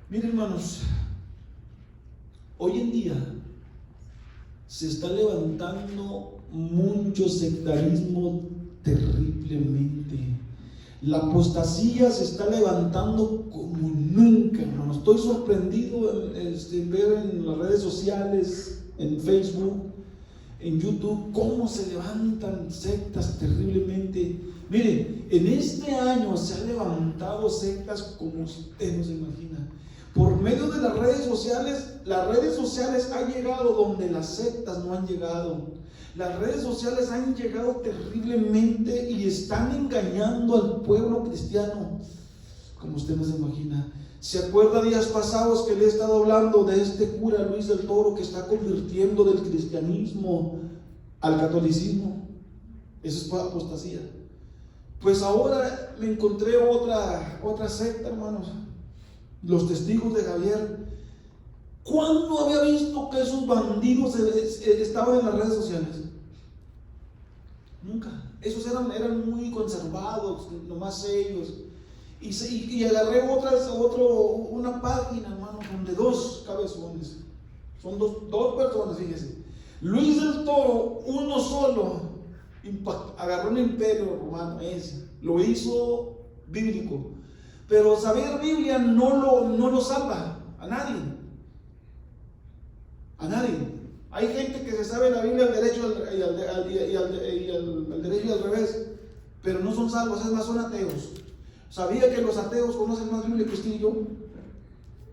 Miren, hermanos, hoy en día se está levantando mucho sectarismo terriblemente. La apostasía se está levantando como nunca, hermano. Estoy sorprendido en ver en las redes sociales, en Facebook, en YouTube, cómo se levantan sectas terriblemente. Miren, en este año se han levantado sectas como usted no se imagina. Por medio de las redes sociales han llegado donde las sectas no han llegado. Las redes sociales han llegado terriblemente y están engañando al pueblo cristiano, como usted no se imagina. ¿Se acuerda días pasados que le he estado hablando de este cura Luis del Toro que está convirtiendo del cristianismo al catolicismo? Eso es apostasía. Pues ahora me encontré otra secta, hermanos, los testigos de Javier. ¿Cuándo había visto que esos bandidos estaban en las redes sociales? Nunca. Esos eran muy conservados, nomás ellos. Y agarré una página, hermano, donde dos cabezones, son dos personas, fíjese. Luis del Toro, uno solo, agarró un imperio romano, lo hizo bíblico. Pero saber Biblia no lo salva a nadie. A nadie. Hay gente que se sabe la Biblia al derecho y al derecho y al revés, pero no son salvos, es más, son ateos. ¿Sabía que los ateos conocen más Biblia que usted y yo?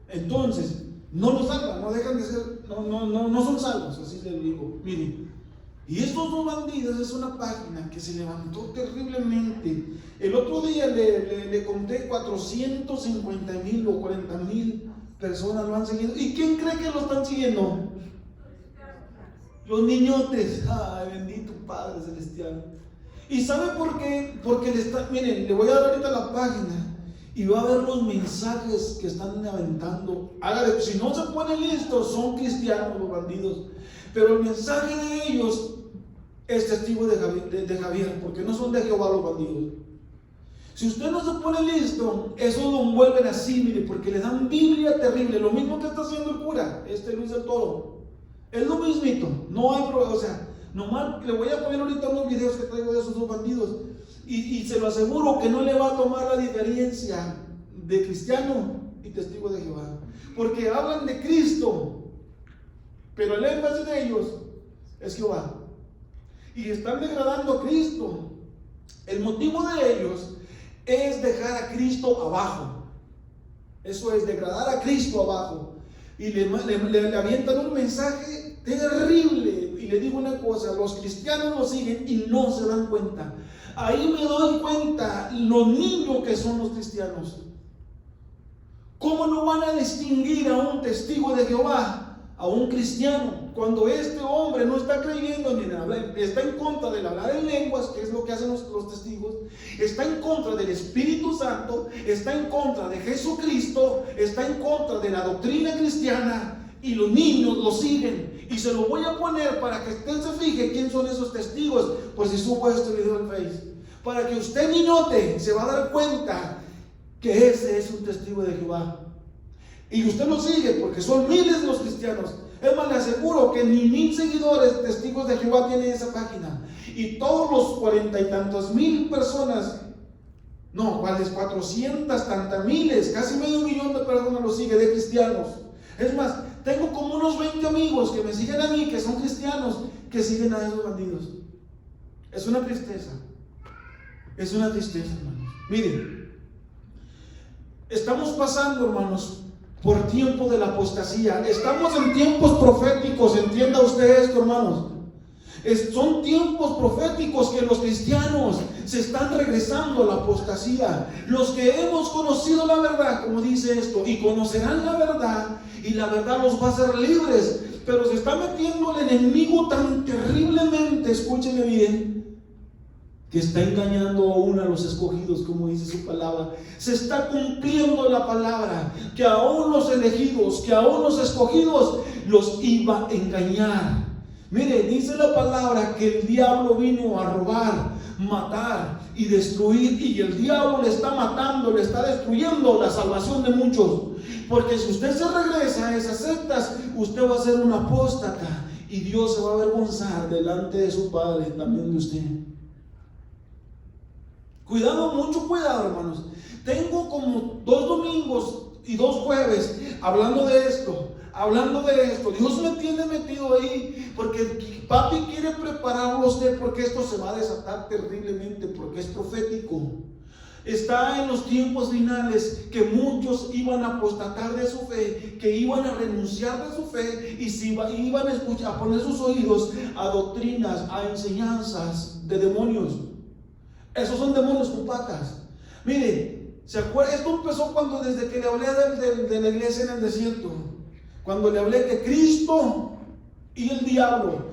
Entonces, no los salvan, no dejan de ser, no son salvos, así les digo. Miren, y estos dos bandidos es una página que se levantó terriblemente. El otro día le conté 450,000 o 40,000 personas lo han seguido. ¿Y quién cree que lo están siguiendo? Los niñotes. Ay, bendito Padre Celestial. ¿Y sabe por qué? Porque miren, le voy a dar ahorita la página y va a ver los mensajes que están aventando. Hágale, si no se pone listo, son cristianos los bandidos. Pero el mensaje de ellos es testigo de Javier, porque no son de Jehová los bandidos. Si usted no se pone listo, eso lo envuelven así, mire, porque le dan Biblia terrible. Lo mismo que está haciendo el cura, Luis del Toro. Es lo mismito, no hay problema, o sea, nomás le voy a poner ahorita unos videos que traigo de esos dos bandidos y se lo aseguro que no le va a tomar la diferencia de cristiano y testigo de Jehová, porque hablan de Cristo, pero el énfasis de ellos es Jehová y están degradando a Cristo. El motivo de ellos es dejar a Cristo abajo. Eso es degradar a Cristo abajo. Y le avientan un mensaje terrible. Y le digo una cosa, los cristianos lo siguen y no se dan cuenta. Ahí me doy cuenta los niños que son los cristianos. ¿Cómo no van a distinguir a un testigo de Jehová, a un cristiano, cuando este hombre no está creyendo ni en hablar, está en contra del hablar en lenguas, que es lo que hacen los testigos, está en contra del Espíritu Santo, está en contra de Jesucristo, está en contra de la doctrina cristiana, y los niños lo siguen? Y se lo voy a poner para que usted se fije quién son esos testigos, por si subo este video en Facebook, para que usted, niñote, se va a dar cuenta que ese es un testigo de Jehová. Y usted lo sigue porque son miles los cristianos. Es más, le aseguro que ni 1,000 seguidores testigos de Jehová tiene esa página. Y todos los 40 y tantos mil personas, no, ¿cuáles? 400 tantas miles, casi medio millón de personas lo sigue, de cristianos. Es más, tengo como unos 20 amigos que me siguen a mí, que son cristianos, que siguen a esos bandidos. Es una tristeza. Es una tristeza, hermanos. Miren, estamos pasando, hermanos, por tiempo de la apostasía. Estamos en tiempos proféticos, entienda usted esto, hermanos. Son tiempos proféticos que los cristianos se están regresando a la apostasía. Los que hemos conocido la verdad, como dice esto, y conocerán la verdad, y la verdad los va a hacer libres. Pero se está metiendo el enemigo tan terriblemente, escúcheme bien, que está engañando aún a los escogidos, como dice su palabra. Se está cumpliendo la palabra, que aún los elegidos, que aún los escogidos los iba a engañar. Mire, dice la palabra que el diablo vino a robar, matar y destruir, y el diablo le está matando, le está destruyendo la salvación de muchos. Porque si usted se regresa a esas sectas, usted va a ser un apóstata y Dios se va a avergonzar delante de su Padre, también de usted. Cuidado, mucho cuidado, hermanos. Tengo como 2 domingos y 2 jueves hablando de esto. Dios me tiene metido ahí porque papi quiere prepararlo a usted, porque esto se va a desatar terriblemente, porque es profético. Está en los tiempos finales que muchos iban a apostatar de su fe, que iban a renunciar de su fe y iban a escuchar, a poner sus oídos a doctrinas, a enseñanzas de demonios. Esos son demonios con patas. Mire, ¿se acuerda? Esto empezó desde que le hablé de la iglesia en el desierto. Cuando le hablé que Cristo y el diablo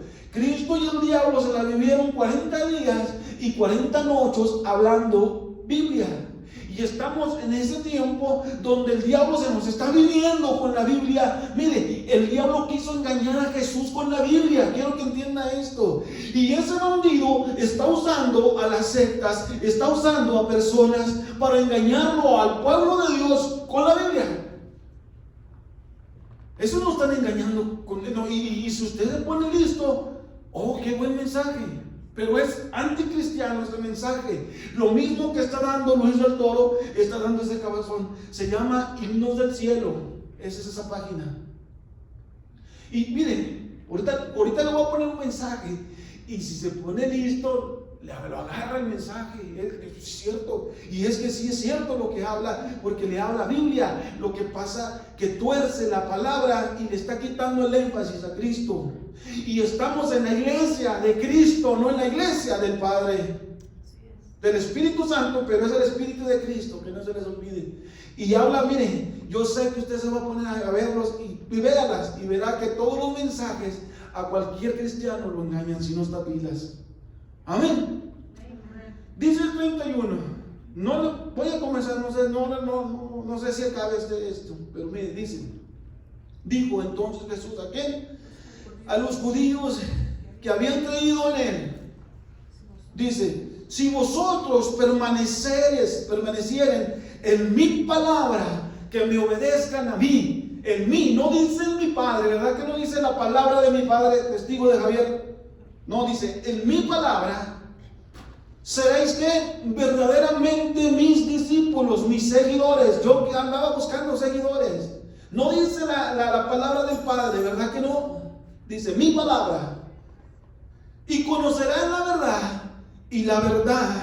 se la vivieron 40 días y 40 noches hablando Biblia. Y estamos en ese tiempo donde el diablo se nos está viviendo con la Biblia. Mire, el diablo quiso engañar a Jesús con la Biblia. Quiero que entienda esto. Y ese bandido está usando a las sectas, está usando a personas para engañarlo al pueblo de Dios con la Biblia. Eso no están engañando y si usted se pone listo, oh, qué buen mensaje. Pero es anticristiano este mensaje. Lo mismo que está dando Luis del Toro, está dando ese cabezón. Se llama Himnos del Cielo. Esa es esa página. Y miren, ahorita le voy a poner un mensaje. Y si se pone listo, lo agarra el mensaje. Es cierto. Y es que sí es cierto lo que habla, porque le habla Biblia. Lo que pasa que tuerce la palabra y le está quitando el énfasis a Cristo. Y estamos en la iglesia de Cristo, no en la iglesia del Padre, del Espíritu Santo, pero es el Espíritu de Cristo, que no se les olvide. Y habla, mire, yo sé que usted se va a poner a verlos y véalas, y verá que todos los mensajes a cualquier cristiano lo engañan si no está pilas. Amén. Dice el 31. Voy a comenzar, no sé si acabe esto, pero mire, dijo entonces Jesús a quién, a los judíos que habían creído en él. Dice, si vosotros permanecieren en mi palabra, que me obedezcan a mí, en mí, no dice en mi Padre, ¿verdad que no dice la palabra de mi Padre, testigo de Javier? No, dice, en mi palabra, seréis que verdaderamente mis discípulos, mis seguidores. Yo andaba buscando seguidores. No dice la palabra del Padre, ¿verdad que no? Dice mi palabra. Y conocerán la verdad, y la verdad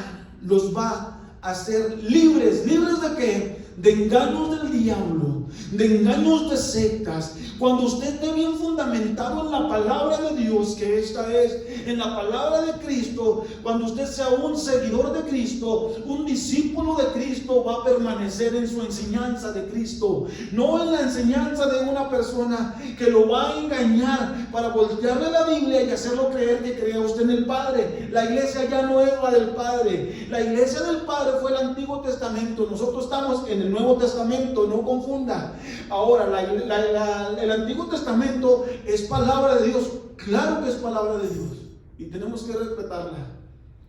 los va a hacer libres. ¿Libres de qué? De engaños del diablo, de engaños de sectas. Cuando usted esté bien fundamentado en la palabra de Dios, que esta es, en la palabra de Cristo, cuando usted sea un seguidor de Cristo, un discípulo de Cristo, va a permanecer en su enseñanza de Cristo, no en la enseñanza de una persona que lo va a engañar para voltearle la Biblia y hacerlo creer que crea usted en el Padre. La iglesia ya no es la del Padre. La iglesia del Padre fue el Antiguo Testamento. Nosotros estamos en el Nuevo Testamento, no confunda. Ahora, el Antiguo Testamento es palabra de Dios. Claro que es palabra de Dios y tenemos que respetarla,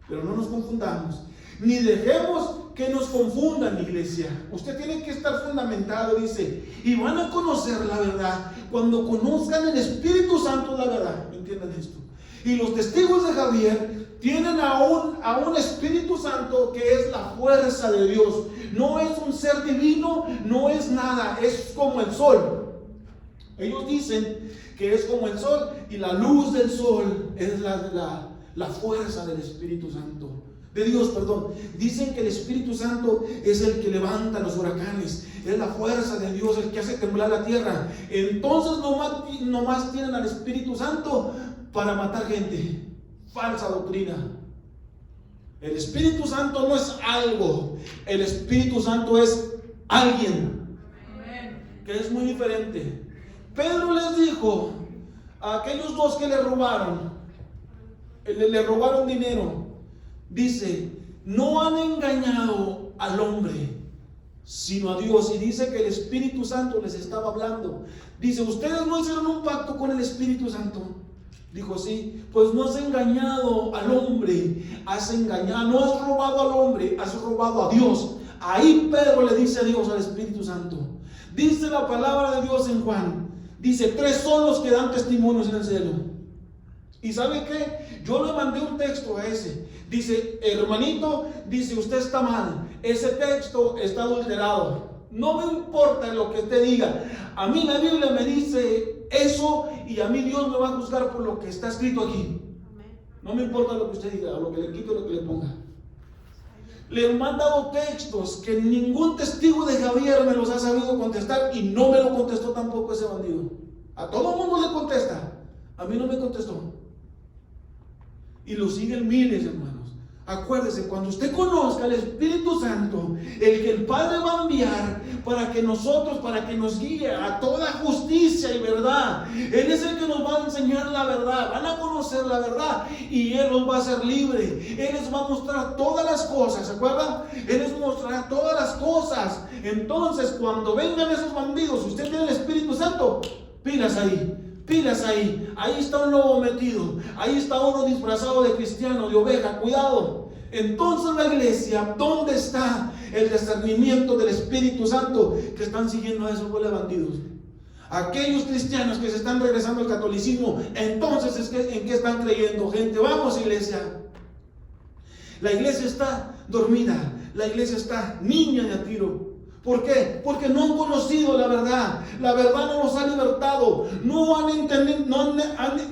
pero no nos confundamos, ni dejemos que nos confundan, iglesia. Usted tiene que estar fundamentado, dice, y van a conocer la verdad cuando conozcan el Espíritu Santo, la verdad. ¿Entienden esto? Y los testigos de Javier tienen a un Espíritu Santo que es la fuerza de Dios. No es un ser divino, no es nada, es como el sol. Ellos dicen que es como el sol, y la luz del sol es la fuerza del Espíritu Santo, de Dios, perdón. Dicen que el Espíritu Santo es el que levanta los huracanes, es la fuerza de Dios, el que hace temblar la tierra. Entonces nomás tienen al Espíritu Santo para matar gente. Falsa doctrina. El Espíritu Santo no es algo, el Espíritu Santo es alguien, que es muy diferente. Pedro les dijo a aquellos dos que le robaron dinero, dice, no han engañado al hombre, sino a Dios. Y dice que el Espíritu Santo les estaba hablando. Dice, ustedes no hicieron un pacto con el Espíritu Santo. Dijo, sí, pues no has engañado al hombre, no has robado al hombre, has robado a Dios. Ahí Pedro le dice a Dios, al Espíritu Santo. Dice la palabra de Dios en Juan. Dice, 3 son los que dan testimonios en el cielo. ¿Y sabe qué? Yo le mandé un texto a ese. Dice, hermanito, dice, usted está mal. Ese texto está adulterado. No me importa lo que usted diga. A mí la Biblia me dice eso y a mí Dios me va a juzgar por lo que está escrito aquí. No me importa lo que usted diga, o lo que le quite o lo que le ponga. Le han mandado textos que ningún testigo de Javier me los ha sabido contestar y no me lo contestó tampoco ese bandido. A todo el mundo le contesta, a mí no me contestó. Y lo siguen miles, hermanos. Acuérdese, cuando usted conozca al Espíritu Santo, el que el Padre va a enviar para que nosotros, para que nos guíe a toda justicia y verdad, Él es el que nos va a enseñar la verdad, van a conocer la verdad y Él los va a hacer libre. Él les va a mostrar todas las cosas, ¿se acuerdan? Él les mostrará todas las cosas. Entonces, cuando vengan esos bandidos, si usted tiene el Espíritu Santo, pilas ahí. Pilas ahí, ahí está un lobo metido, ahí está uno disfrazado de cristiano, de oveja, cuidado. Entonces la iglesia, ¿dónde está el discernimiento del Espíritu Santo? Que están siguiendo a esos bandidos. Aquellos cristianos que se están regresando al catolicismo, entonces ¿en qué están creyendo? Gente, vamos iglesia. La iglesia está dormida, la iglesia está niña de a tiro. ¿Por qué? Porque no han conocido la verdad. La verdad no los ha libertado. No han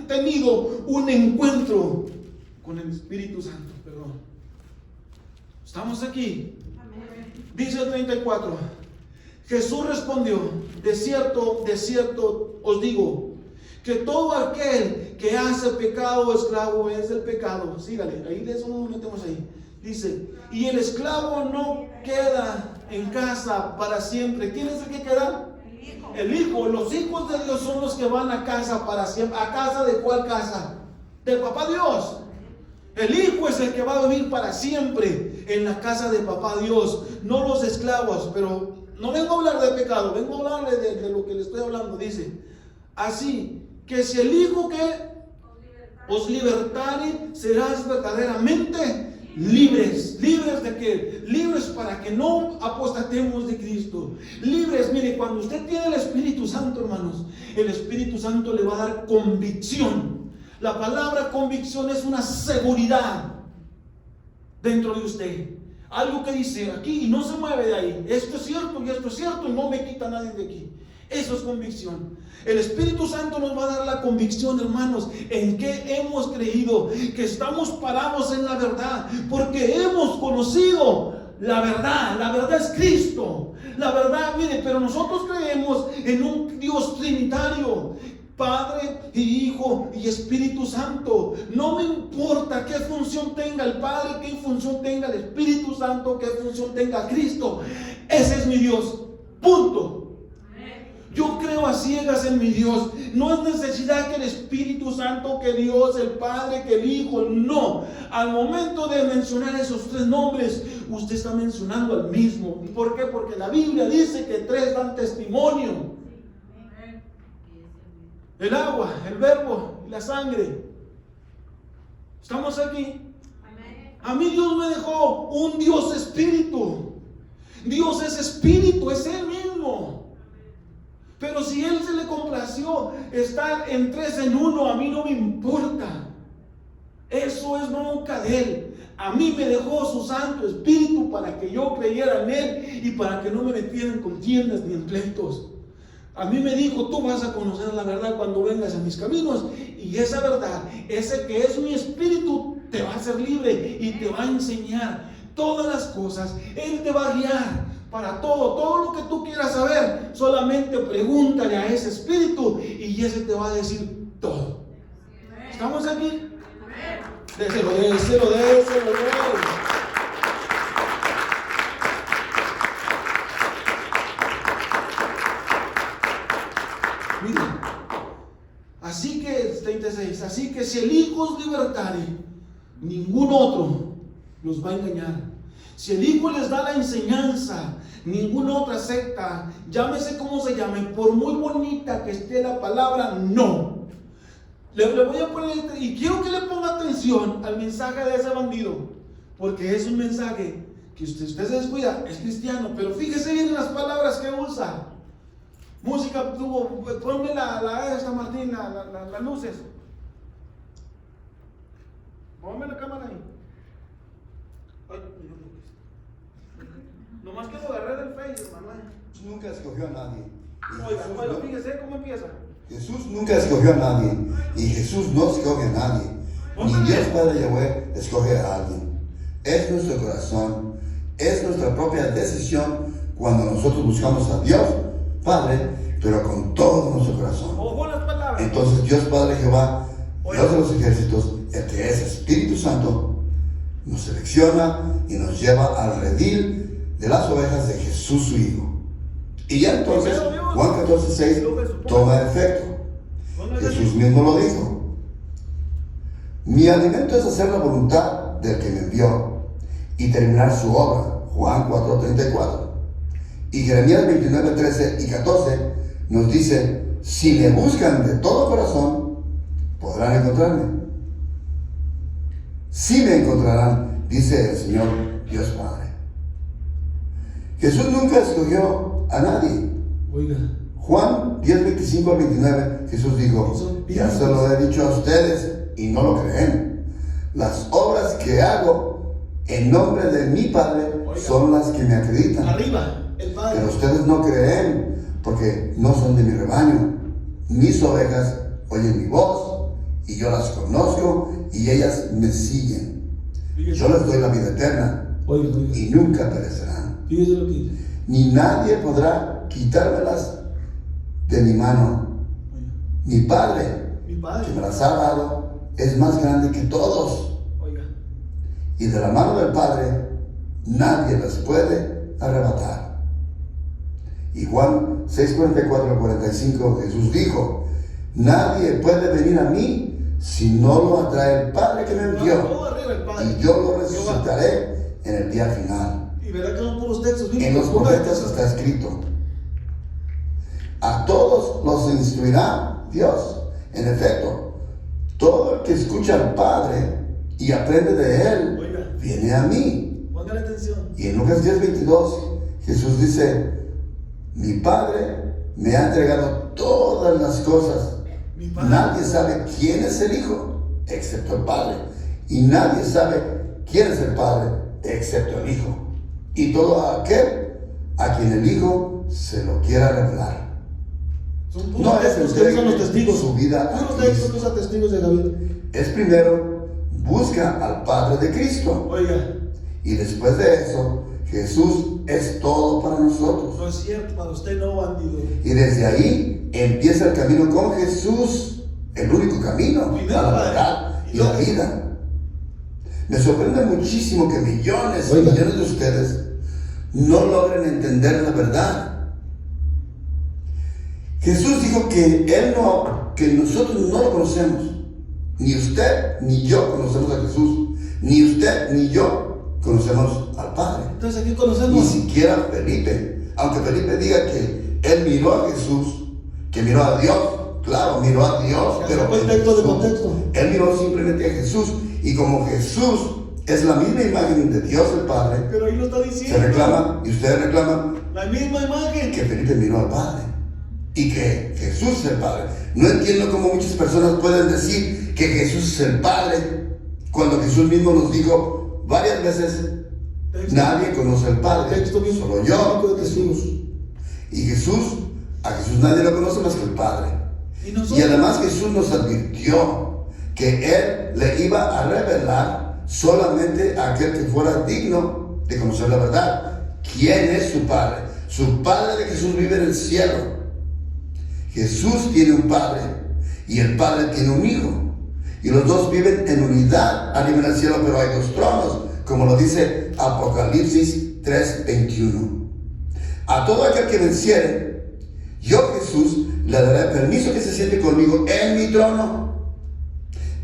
tenido un encuentro con el Espíritu Santo. Perdón. Estamos aquí. Amén. Dice el 34. Jesús respondió: de cierto os digo, que todo aquel que hace pecado, esclavo es del pecado. Sígale, ahí de eso nos metemos ahí. Dice, y el esclavo no queda en casa para siempre. ¿Quién es el que queda? El hijo. Los hijos de Dios son los que van a casa para siempre. ¿A casa de cuál casa? De papá Dios. El hijo es el que va a vivir para siempre en la casa de papá Dios, no los esclavos. Pero no vengo a hablar de pecado, vengo a hablarle de lo que le estoy hablando. Dice, así que si el hijo que os libertare, serás verdaderamente libres. ¿Libres de qué? Libres para que no apostatemos de Cristo. Libres, mire, cuando usted tiene el Espíritu Santo, hermanos, el Espíritu Santo le va a dar convicción. La palabra convicción es una seguridad dentro de usted. Algo que dice aquí y no se mueve de ahí. Esto es cierto y esto es cierto y no me quita nadie de aquí. Eso es convicción. El Espíritu Santo nos va a dar la convicción, hermanos, en que hemos creído, que estamos parados en la verdad, porque hemos conocido la verdad. La verdad es Cristo. La verdad, mire, pero nosotros creemos en un Dios trinitario, Padre y Hijo y Espíritu Santo. No me importa qué función tenga el Padre, qué función tenga el Espíritu Santo, qué función tenga Cristo. Ese es mi Dios. Punto. Yo creo a ciegas en mi Dios. No es necesidad que el Espíritu Santo, que Dios, el Padre, que el Hijo. No. Al momento de mencionar esos 3 nombres, usted está mencionando al mismo. ¿Por qué? Porque la Biblia dice que 3 dan testimonio. El agua, el verbo y la sangre. ¿Estamos aquí? A mí Dios me dejó un Dios espíritu. Dios es espíritu, es Él mismo. Pero si Él se le complació estar en 3 en 1, a mí no me importa. Eso es bronca de Él. A mí me dejó su Santo Espíritu para que yo creyera en Él y para que no me metiera en contiendas ni en pleitos. A mí me dijo, tú vas a conocer la verdad cuando vengas a mis caminos, y esa verdad, ese que es mi espíritu, te va a hacer libre y te va a enseñar todas las cosas. Él te va a guiar para todo lo que tú quieras saber. Solamente pregúntale a ese espíritu y ese te va a decir todo. ¿Estamos aquí? Déselo. Miren, así que, 36, así que si el Hijo os libertare, ningún otro los va a engañar. Si el Hijo les da la enseñanza, ninguna otra secta, llámese como se llame, por muy bonita que esté la palabra, no. Le voy a poner, y quiero que le ponga atención al mensaje de ese bandido, porque es un mensaje que usted se descuida, es cristiano, pero fíjese bien en las palabras que usa. Música tuvo, ponme esta Martín, las luces. Ponme la cámara ahí. Ay, nomás que lo agarré del Face, hermano. Nunca escogió a nadie. Oiga, fíjese cómo empieza. Jesús nunca escogió a nadie. Y Jesús no escoge a nadie. Ni Dios Padre Yahweh escoge a alguien. Es nuestro corazón, es nuestra propia decisión cuando nosotros buscamos a Dios Padre, pero con todo nuestro corazón. Ojo las palabras. Entonces Dios Padre Jehová, Dios de los ejércitos, el que es Espíritu Santo, nos selecciona y nos lleva al redil de las ovejas de Jesús su Hijo. Y ya entonces Juan 14:6 toma efecto. Jesús mismo lo dijo: mi alimento es hacer la voluntad del que me envió y terminar su obra. Juan 4:34. Y Jeremías 29:13 y 14 nos dice: si me buscan de todo corazón, podrán encontrarme. Si me encontrarán, dice el Señor Dios Padre. Jesús nunca escogió a nadie. Oiga. Juan 10:25 al 29, Jesús dijo: ya se lo he dicho a ustedes y no lo creen. Las obras que hago en nombre de mi Padre son las que me acreditan. Arriba, el Padre. Pero ustedes no creen porque no son de mi rebaño. Mis ovejas oyen mi voz y yo las conozco y ellas me siguen. Yo les doy la vida eterna y nunca perecerán. Fíjese lo que dice. Ni nadie podrá quitármelas de mi mano. Mi Padre, que me las ha dado, es más grande que todos. Y de la mano del Padre nadie las puede arrebatar. Y Juan 6:44-45, Jesús dijo: nadie puede venir a mí si no lo atrae el Padre que me envió. Y yo lo resucitaré en el día final. Y verá que son puros textos. En los profetas está escrito: a todos los instruirá Dios. En efecto, todo el que escucha al Padre y aprende de Él, viene a mí. Póngale atención. Y en Lucas 10:22, Jesús dice: mi Padre me ha entregado todas las cosas. Nadie sabe quién es el Hijo, excepto el Padre. Y nadie sabe quién es el Padre, excepto el Hijo. Y todo aquel a quien el Hijo se lo quiera revelar. No es que ustedes son los testigos. Su vida puros textos son testigos de la vida. Es primero, busca al Padre de Cristo. Oiga. Y después de eso, Jesús es todo para nosotros. No es cierto, para usted no, bandido. Y desde ahí empieza el camino con Jesús, el único camino a la verdad y la vida. Me sorprende muchísimo que millones y millones de ustedes no logren entender la verdad. Jesús dijo que nosotros no lo conocemos. Ni usted ni yo conocemos a Jesús. Ni usted ni yo conocemos al Padre. Entonces, ¿a quién conocemos? Ni siquiera Felipe. Aunque Felipe diga que él miró a Jesús, que miró a Dios. Claro, miró a Dios, pero él miró simplemente a Jesús. Y como Jesús es la misma imagen de Dios el Padre, pero ahí lo está diciendo, se reclama, y ustedes reclaman, la misma imagen, que Felipe miró al Padre y que Jesús es el Padre. No entiendo cómo muchas personas pueden decir que Jesús es el Padre cuando Jesús mismo nos dijo varias veces: nadie conoce al Padre, solo yo, Jesús. Y a Jesús nadie lo conoce más que el Padre. Y además Jesús nos advirtió que Él le iba a revelar solamente a aquel que fuera digno de conocer la verdad. ¿Quién es su Padre? Su Padre de Jesús vive en el cielo. Jesús tiene un Padre y el Padre tiene un Hijo. Y los dos viven en unidad arriba en el cielo, pero hay dos tronos, como lo dice Apocalipsis 3:21. A todo aquel que venciere, yo Jesús le daré permiso que se siente conmigo en mi trono,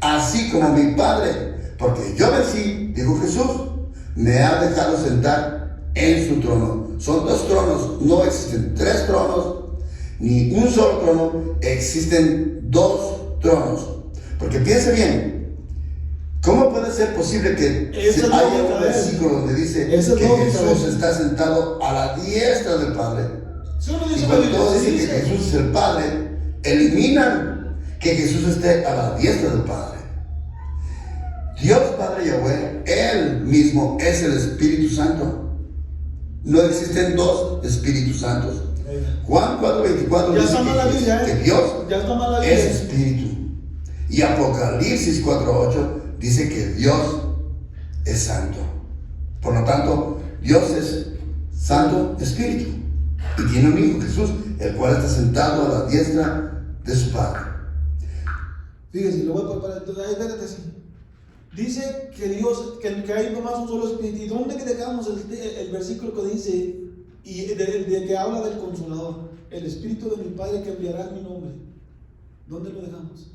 así como mi Padre, porque yo vencí, dijo Jesús, me ha dejado sentar en su trono. Son dos tronos, no existen tres tronos, ni un solo trono, existen dos tronos. Porque piense bien, ¿cómo puede ser posible que haya un versículo donde dice que Jesús está sentado a la diestra del Padre Si uno Y dice la cuando Biblia, todos se dicen que dice. Jesús es el Padre, eliminan que Jesús esté a la diestra del Padre. Dios Padre Yahweh, Él mismo es el Espíritu Santo. No existen dos Espíritus Santos. Juan 4:24 Ya dice está mal la Biblia, que Dios Ya está mal la Biblia. es Espíritu. Y Apocalipsis 4:8 dice que Dios es Santo. Por lo tanto, Dios es Santo Espíritu. Y tiene un Hijo, Jesús, el cual está sentado a la diestra de su Padre. Fíjese, lo voy a preparar. Espérate así. Dice que Dios, que hay nomás un solo Espíritu. ¿Y dónde que dejamos el versículo que dice, y de que habla del Consolador? El Espíritu de mi Padre que enviará en mi nombre. ¿Dónde lo dejamos?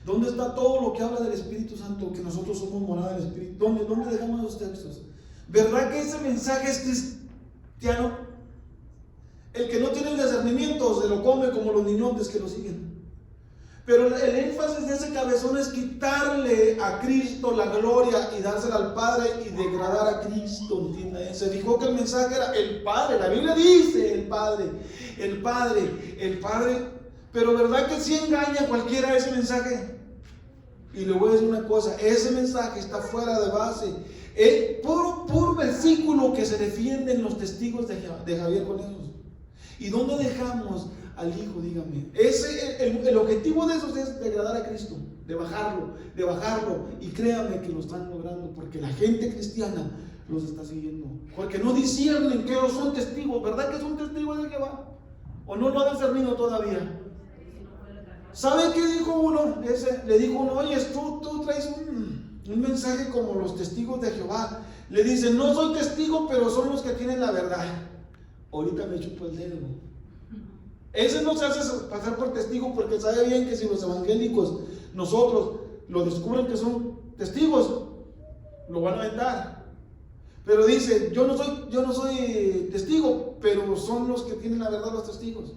¿Dónde está todo lo que habla del Espíritu Santo? Que nosotros somos morada del Espíritu. ¿Dónde dejamos los textos? ¿Verdad que ese mensaje es cristiano? El que no tiene el discernimiento se lo come como los niñotes que lo siguen. Pero el énfasis de ese cabezón es quitarle a Cristo la gloria y dársela al Padre y degradar a Cristo, ¿entiende? Se dijo que el mensaje era el Padre. La Biblia dice el Padre, el Padre, el Padre. Pero ¿verdad que sí engaña a cualquiera ese mensaje? Y le voy a decir una cosa, ese mensaje está fuera de base. Es puro versículo que se defienden los testigos de Javier Conejos. ¿Y dónde dejamos al Hijo? Dígame. El objetivo de esos es degradar a Cristo, de bajarlo. Y créanme que lo están logrando, porque la gente cristiana los está siguiendo. Porque no disciernen que ellos son testigos. ¿Verdad que son testigos de Jehová? ¿O no lo han discernido todavía? ¿Sabe qué dijo uno? Le dijo uno, oye, tú traes un mensaje como los testigos de Jehová. Le dicen, no soy testigo, pero son los que tienen la verdad. Ahorita me chupo el dedo. Ese no se hace pasar por testigo porque sabe bien que si los evangélicos, nosotros, lo descubren que son testigos, lo van a aventar. Pero dice, yo no soy testigo, pero son los que tienen la verdad los testigos.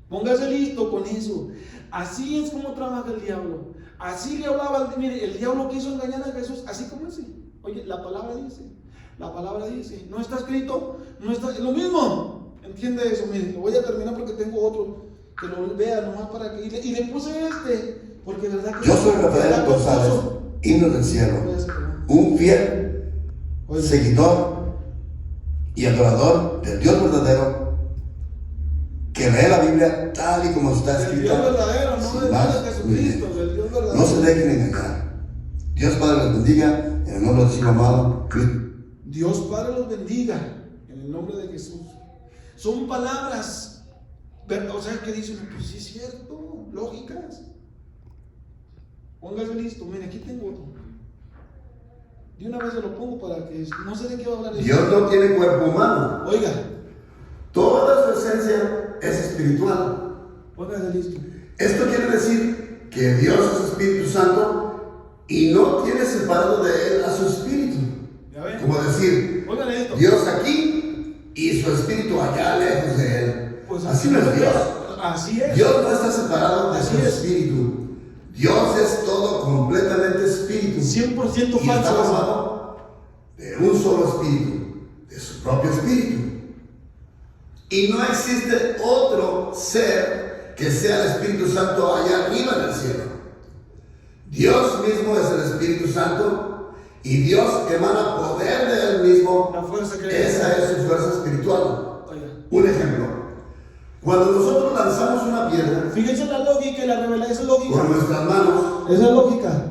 Póngase listo con eso. Así es como trabaja el diablo. Así le hablaba, mire, el diablo quiso engañar a Jesús, así como ese. Oye, la palabra dice, no está escrito, no está, es lo mismo. ¿Entiende eso? Mire, lo voy a terminar porque tengo otro que lo vea nomás para que, y le puse porque verdad que yo soy Rafael González, himno del cielo, un fiel seguidor y adorador del Dios verdadero, que lee la Biblia tal y como está escrita. El Dios verdadero, no del Dios de Jesucristo, del Dios verdadero. No se dejen engañar. Dios Padre los bendiga en el nombre de su amado Cristo. Dios Padre los bendiga en el nombre de Jesús. Son palabras, o sea, que dicen, pues sí es cierto, lógicas. Póngase listo, mire, aquí tengo otro. De una vez se lo pongo para que no sé de qué va a hablar. Dios no tiene cuerpo humano. Oiga, toda su esencia es espiritual. Póngase listo. Esto quiere decir que Dios es Espíritu Santo y no tiene separado de él a su espíritu. ¿Ya ven? Como decir, esto. Dios aquí y su espíritu allá lejos de él. Pues así no es Dios. Así es. Dios no está separado de Así su es. espíritu. Dios es todo completamente espíritu. 100% y está falso. formado de un solo espíritu, de su propio espíritu. Y no existe otro ser que sea el Espíritu Santo allá arriba en el cielo. Dios mismo es el Espíritu Santo y Dios emana poder de él mismo. La fuerza que esa es su fuerza espiritual. Oiga. Un ejemplo. Cuando nosotros lanzamos una piedra, fíjense la lógica y la revelación, esa es lógica. con nuestras manos, Esa es lógica.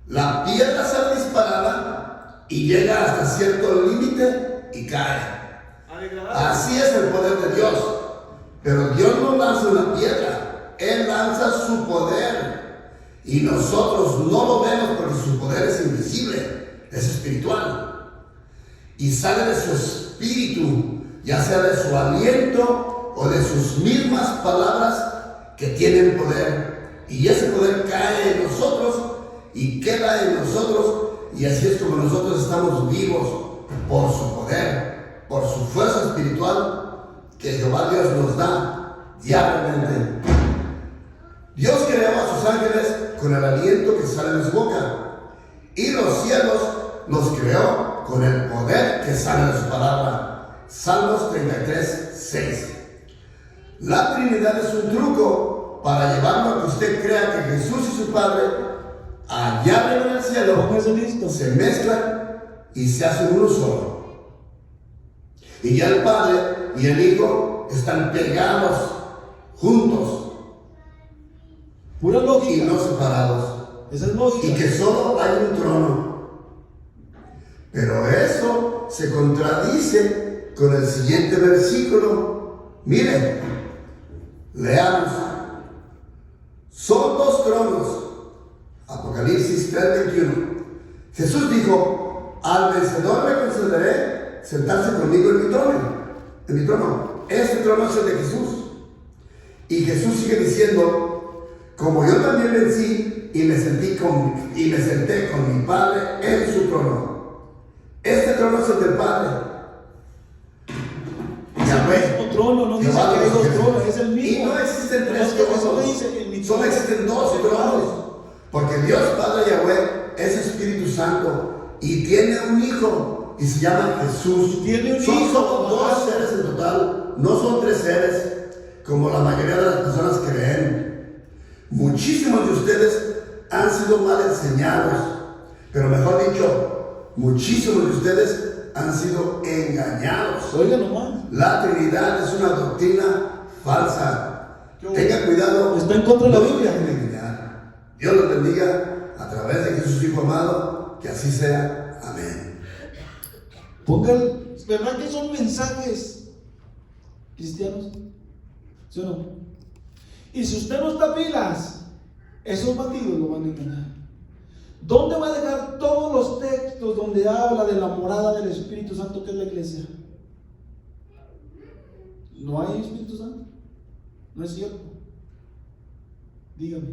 la piedra sale disparada y llega hasta cierto límite y cae. Así es el poder de Dios. Pero Dios no lanza una piedra, Él lanza su poder. Y nosotros no lo vemos porque su poder es invisible, es espiritual. Y sale de su espíritu, ya sea de su aliento o de sus mismas palabras que tienen poder. Y ese poder cae en nosotros y queda en nosotros. Y así es como nosotros estamos vivos por su poder, por su fuerza espiritual que Jehová Dios nos da diariamente. Dios creó a sus ángeles con el aliento que sale de su boca, y los cielos los creó con el poder que sale de su palabra. Salmos 33, 6. La Trinidad es un truco para llevarlo a que usted crea que Jesús y su Padre, allá arriba en el cielo, se mezclan y se hacen uno solo. Y ya el Padre y el Hijo están pegados, juntos, pura y lógica. no separados. Esa es lógica. Y que solo hay un trono. Pero eso se contradice con el siguiente versículo. Miren, leamos. Son dos tronos. Apocalipsis 3:21. Jesús dijo: al vencedor le concederé sentarse conmigo en mi trono. Este trono es el de Jesús. Y Jesús sigue diciendo: como yo también vencí y me senté con mi Padre en su trono. Este trono es el del Padre. El trono no dice que hay dos tronos, es el mismo. Y no existen tres Eso tronos. dice en mi Solo trono. existen dos tronos. Porque Dios Padre Yahweh es Espíritu Santo y tiene un hijo y se llama Jesús. Tiene un Son hijo. solo dos seres en total, no son tres seres como la mayoría de las personas creen. Muchísimos de ustedes han sido mal enseñados, pero mejor dicho, muchísimos de ustedes han sido engañados. Oiga nomás. La Trinidad es una doctrina falsa. Tenga cuidado. Está en contra de la Biblia. No se dejen engañar. Dios los bendiga a través de Jesús, Hijo amado. Que así sea. Amén. Pongan, ¿verdad que son mensajes cristianos? ¿Sí o no? Y si usted no está pilas, esos bandidos lo van a engañar. ¿Dónde va a dejar todos los textos donde habla de la morada del Espíritu Santo, que es la iglesia? ¿No hay Espíritu Santo? ¿No es cierto? Dígame.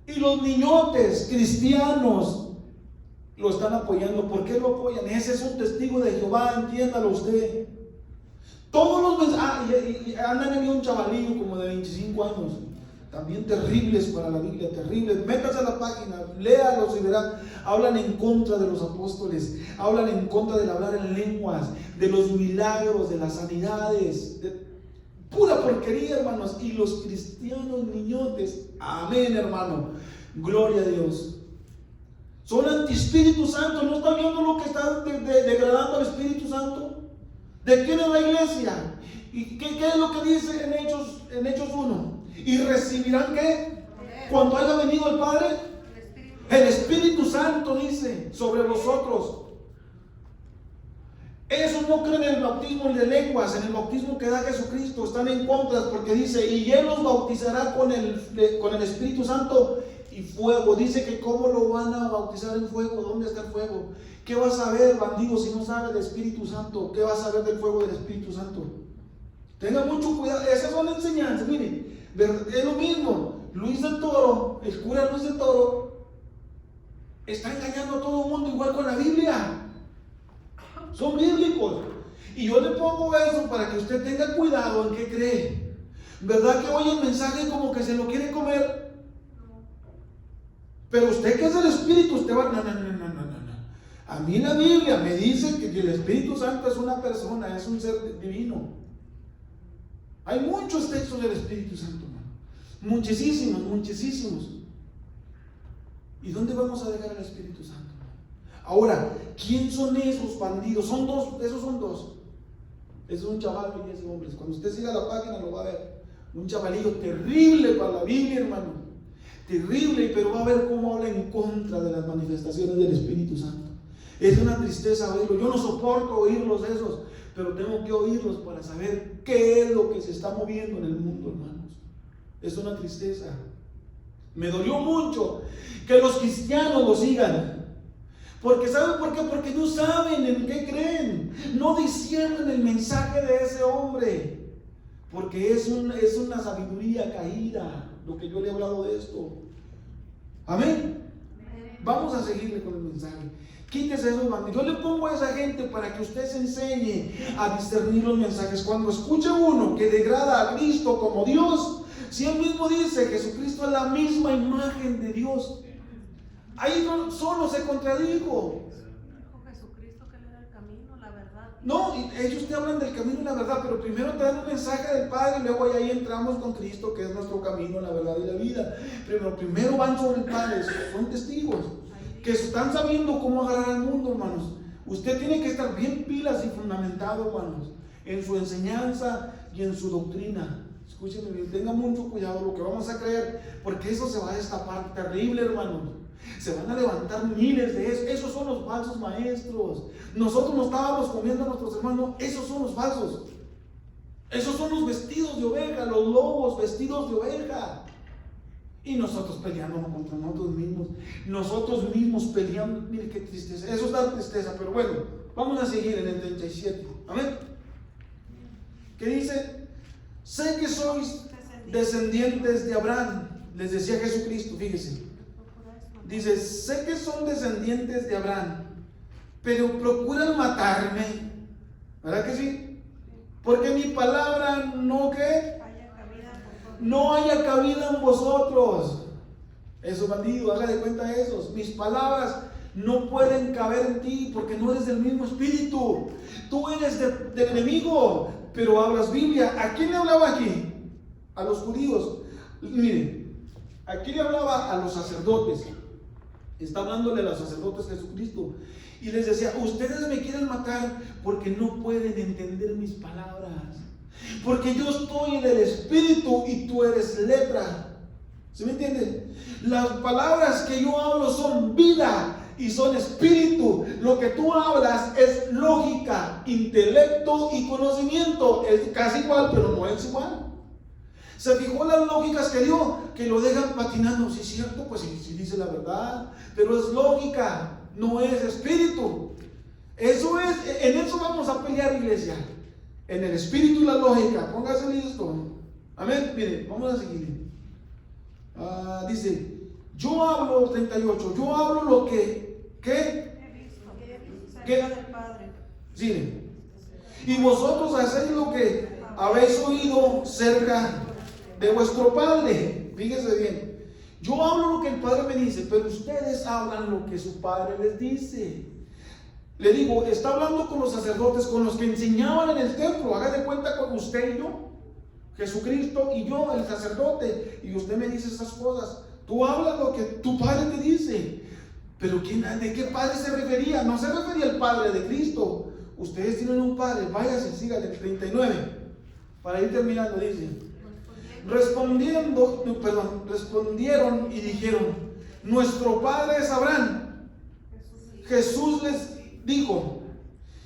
Y los niñotes cristianos lo están apoyando. ¿Por qué lo apoyan? Ese es un testigo de Jehová, entiéndalo usted. Todos los mensajes, y andan en un chavalillo como de 25 años, también terribles para la Biblia, terribles. Métase a la página, léalos y verán. Hablan en contra de los apóstoles, hablan en contra del hablar en lenguas, de los milagros, de las sanidades, de pura porquería, hermanos. Y los cristianos niñotes, amén, hermano, gloria a Dios, son anti-Espíritu Santo. ¿No están viendo lo que está degradando al Espíritu Santo? ¿De quién es la iglesia? ¿Y qué es lo que dice en Hechos 1? ¿Y recibirán qué? Cuando haya venido el Padre, el Espíritu Santo, dice, sobre vosotros. Esos no creen en el bautismo de lenguas, en el bautismo que da Jesucristo. Están en contra, porque dice: y Él los bautizará con el Espíritu Santo y fuego. Dice que cómo lo van a bautizar en fuego. ¿Dónde está el fuego? ¿Qué vas a ver, bandido, si no sabes del Espíritu Santo? ¿Qué vas a ver del fuego del Espíritu Santo? Tenga mucho cuidado. Esas son enseñanzas. Miren, es lo mismo. Luis del Toro, el cura Luis del Toro, está engañando a todo el mundo, igual con la Biblia. Son bíblicos. Y yo le pongo eso para que usted tenga cuidado en qué cree. ¿Verdad que oye el mensaje como que se lo quiere comer? Pero usted, que es el Espíritu, usted va: no. A mí la Biblia me dice que el Espíritu Santo es una persona, es un ser divino. Hay muchos textos del Espíritu Santo, hermano. Muchísimos. ¿Y dónde vamos a dejar al Espíritu Santo? Ahora, ¿quién son esos bandidos? Son dos, esos son dos. Es un chaval y ese hombre. Cuando usted siga la página lo va a ver. Un chavalillo terrible para la Biblia, hermano. Terrible, pero va a ver cómo habla en contra de las manifestaciones del Espíritu Santo. Es una tristeza oírlo. Yo no soporto oírlos esos, pero tengo que oírlos para saber qué es lo que se está moviendo en el mundo, hermanos. Es una tristeza. Me dolió mucho que los cristianos lo sigan. Porque ¿saben por qué? Porque no saben en qué creen. No disciernen el mensaje de ese hombre. Porque es una sabiduría caída, lo que yo le he hablado de esto. Amén. Vamos a seguirle con el mensaje. Quítese esos bandidos. Yo le pongo a esa gente para que usted se enseñe a discernir los mensajes. Cuando escuche uno que degrada a Cristo como Dios, si él mismo dice Jesucristo es la misma imagen de Dios, ahí no, solo se contradijo. Dijo Jesucristo que él era el camino, la verdad No, ellos te hablan del camino y la verdad, pero primero te dan un mensaje del Padre y luego ahí entramos con Cristo, que es nuestro camino, la verdad y la vida. Primero van sobre el Padre, son testigos que están sabiendo cómo agarrar al mundo, hermanos. Usted tiene que estar bien pilas y fundamentado, hermanos, en su enseñanza y en su doctrina. Escúchenme bien, tenga mucho cuidado lo que vamos a creer, porque eso se va a destapar terrible, hermanos. Se van a levantar miles de esos. Esos son los falsos maestros. Nosotros nos estábamos comiendo a nuestros hermanos. Esos son los falsos. Esos son los vestidos de oveja, los lobos vestidos de oveja. Y nosotros peleando contra nosotros mismos. Nosotros mismos peleando. Mire qué tristeza. Eso es la tristeza. Pero bueno, vamos a seguir en el 37. Amén. ¿Qué dice? Sé que sois descendientes de Abraham. Les decía Jesucristo, fíjese. Dice, sé que son descendientes de Abraham, pero procuran matarme. ¿Verdad que sí? Porque mi palabra no que no haya cabida en vosotros. Eso, bandido, haga de cuenta esos. Mis palabras no pueden caber en ti porque no eres del mismo espíritu. Tú eres del enemigo, pero hablas Biblia. ¿A quién le hablaba aquí? A los judíos. Miren, aquí le hablaba a los sacerdotes. Está hablándole a los sacerdotes Jesucristo. Y les decía, ustedes me quieren matar porque no pueden entender mis palabras. Porque yo estoy en el espíritu y tú eres lepra. ¿Sí me entienden? Las palabras que yo hablo son vida y son espíritu. Lo que tú hablas es lógica, intelecto y conocimiento. Es casi igual, pero no es igual. Se fijó en las lógicas que dio, que lo dejan patinando. Si es cierto, pues si dice la verdad, pero es lógica, no es espíritu. Eso es, en eso vamos a pelear, iglesia. En el espíritu y la lógica. Póngase listo. Amén. Mire, vamos a seguir. Dice, yo hablo, 38, yo hablo lo que, ¿qué? He visto ¿Qué? del Padre. Sí. Y vosotros hacéis lo que habéis oído cerca de vuestro Padre. Fíjese bien. Yo hablo lo que el Padre me dice, pero ustedes hablan lo que su Padre les dice. Le digo, está hablando con los sacerdotes, con los que enseñaban en el templo. Haga de cuenta con usted y yo, Jesucristo y yo, el sacerdote, y usted me dice esas cosas. Tú hablas lo que tu Padre te dice. Pero ¿de qué Padre se refería? No se refería al Padre de Cristo. Ustedes tienen un Padre. Váyase, síganle. 39. Para ir terminando, dice. Respondieron y dijeron, nuestro Padre es Abraham. Jesús les dijo,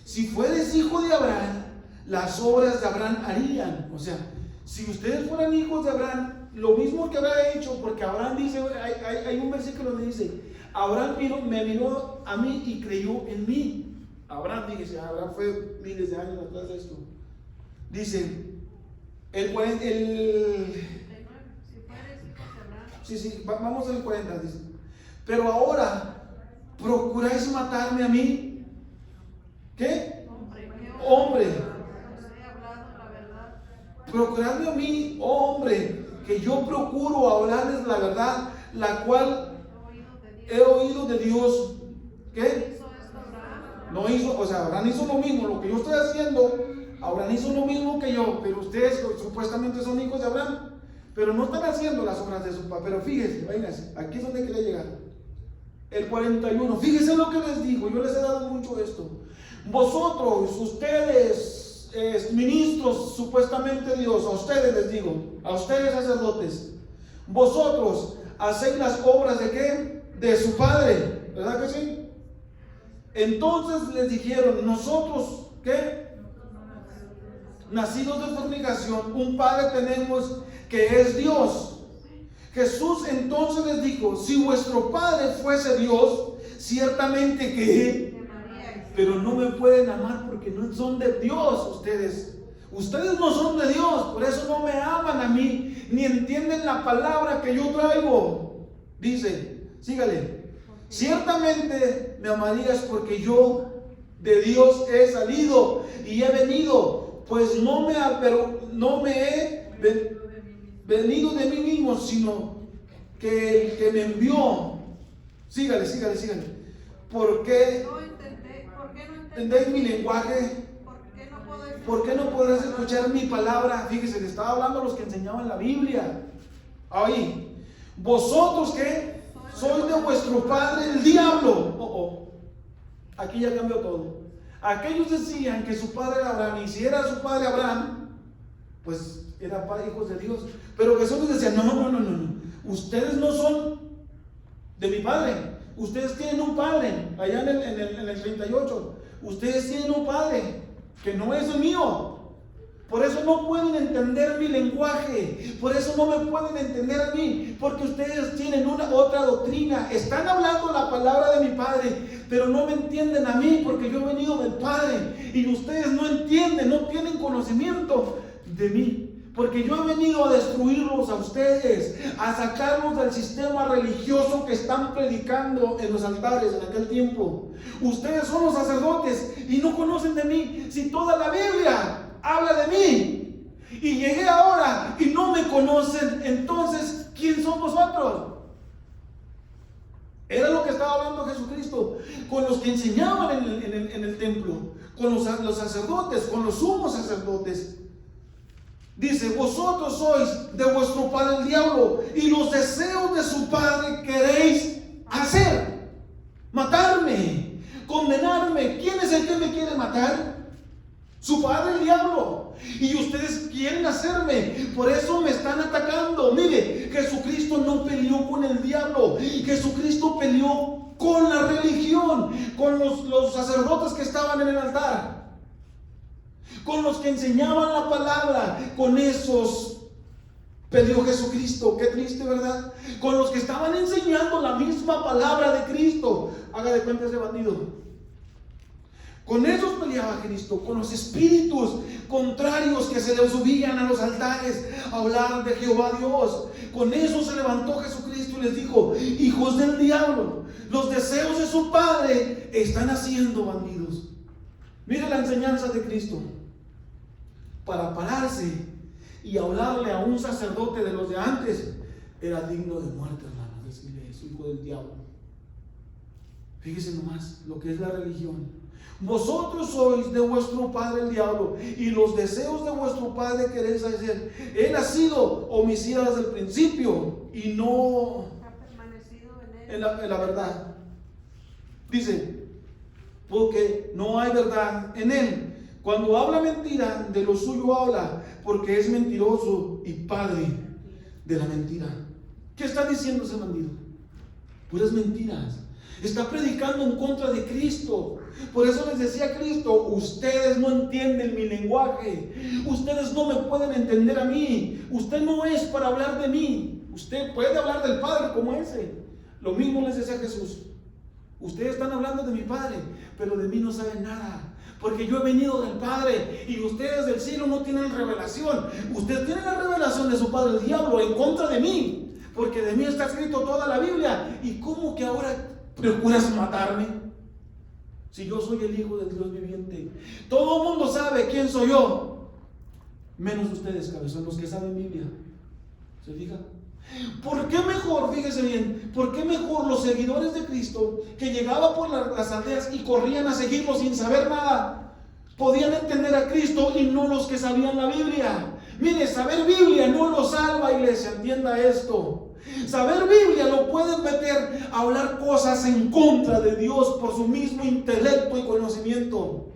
si fueres hijo de Abraham, las obras de Abraham harían. O sea, si ustedes fueran hijos de Abraham, lo mismo que habrá hecho, porque Abraham dice, hay un versículo donde dice, Abraham me miró a mí y creyó en mí. Abraham, fíjese, Abraham fue miles de años atrás de esto. Dice, vamos al 40, dice, pero ahora procuráis matarme a mí. ¿Qué? Hombre. Procuradme a mí, oh hombre, que yo procuro hablarles la verdad, la cual he oído de Dios. ¿Qué? No hizo, o sea, Abraham hizo lo mismo, lo que yo estoy haciendo, Abraham hizo lo mismo que yo, pero ustedes supuestamente son hijos de Abraham, pero no están haciendo las obras de su papá. Pero fíjense, vénganse, aquí es donde quería llegar. El 41, fíjense lo que les digo, yo les he dado mucho esto. Vosotros, ustedes, ministros supuestamente de Dios, a ustedes les digo, a ustedes sacerdotes, vosotros hacéis las obras de ¿qué? De su padre, ¿verdad que sí? Entonces les dijeron, nosotros, ¿qué? Nacidos de fornicación, un padre tenemos que es Dios. Jesús entonces les dijo, si vuestro padre fuese Dios, ciertamente que, pero no me pueden amar porque no son de Dios ustedes. Ustedes no son de Dios, por eso no me aman a mí, ni entienden la palabra que yo traigo. Dice, sígale. Ciertamente me amarías porque yo de Dios he salido y he venido, pues no me he venido de mí mismo, sino que el que me envió. Sígale. ¿Por qué no entendéis mi lenguaje? ¿Por ¿Por qué no podrás escuchar mi palabra? Fíjese, le estaba hablando a los que enseñaban la Biblia. Ahí, vosotros que sois de vuestro padre el diablo. Aquí ya cambió todo. Aquellos decían que su padre era Abraham, y si era su padre Abraham, pues era padre, hijos de Dios. Pero Jesús les decía, no. Ustedes no son de mi padre. Ustedes tienen un padre, allá en el 38. Ustedes tienen un padre que no es el mío. Por eso no pueden entender mi lenguaje. Por eso no me pueden entender a mí. Porque ustedes tienen otra doctrina. Están hablando la palabra de mi Padre, pero no me entienden a mí, porque yo he venido del Padre. Y ustedes no entienden, no tienen conocimiento de mí. Porque yo he venido a destruirlos a ustedes, a sacarlos del sistema religioso que están predicando en los altares en aquel tiempo. Ustedes son los sacerdotes y no conocen de mí. Si toda la Biblia habla de mí y llegué ahora y no me conocen, entonces ¿quién son vosotros? Era lo que estaba hablando Jesucristo con los que enseñaban en el templo, con los sacerdotes, con los sumos sacerdotes. Dice, vosotros sois de vuestro padre el diablo, y los deseos de su padre queréis hacer. Matarme, condenarme. ¿Quién es el que me quiere matar? Su padre el diablo. Y ustedes quieren hacerme. Por eso me están atacando. Mire, Jesucristo no peleó con el diablo. Jesucristo peleó con la religión, con los sacerdotes que estaban en el altar, con los que enseñaban la palabra. Con esos peleó Jesucristo. Qué triste, ¿verdad? Con los que estaban enseñando la misma palabra de Cristo. Haga de cuenta ese bandido. Con esos peleaba Cristo, con los espíritus contrarios que se le subían a los altares a hablar de Jehová Dios. Con eso se levantó Jesucristo y les dijo, hijos del diablo, los deseos de su padre están haciendo bandidos. Mire la enseñanza de Cristo. Para pararse y hablarle a un sacerdote de los de antes, era digno de muerte, hermano, decirle eso, hijo del diablo. Fíjese nomás lo que es la religión. Vosotros sois de vuestro padre el diablo, y los deseos de vuestro padre queréis hacer. Él ha sido homicida desde el principio y no ha permanecido en la verdad. Dice, porque no hay verdad en él. Cuando habla mentira, de lo suyo habla, porque es mentiroso y padre de la mentira. ¿Qué está diciendo ese bandido? Puras mentiras. Está predicando en contra de Cristo. Por eso les decía Cristo, ustedes no entienden mi lenguaje. Ustedes no me pueden entender a mí. Usted no es para hablar de mí. Usted puede hablar del Padre como ese. Lo mismo les decía Jesús. Ustedes están hablando de mi Padre, pero de mí no saben nada. Porque yo he venido del Padre y ustedes del cielo no tienen revelación. Ustedes tienen la revelación de su padre el diablo en contra de mí. Porque de mí está escrito toda la Biblia. ¿Y cómo que ahora procuras matarme? Si yo soy el Hijo del Dios viviente. Todo el mundo sabe quién soy yo, menos ustedes, cabezón, los que saben Biblia. ¿Se fija? ¿Por qué mejor, fíjese bien, por qué mejor los seguidores de Cristo, que llegaban por las aldeas y corrían a seguirlo sin saber nada, podían entender a Cristo y no los que sabían la Biblia? Mire, saber Biblia no lo salva, iglesia, entienda esto. Saber Biblia lo pueden meter a hablar cosas en contra de Dios por su mismo intelecto y conocimiento.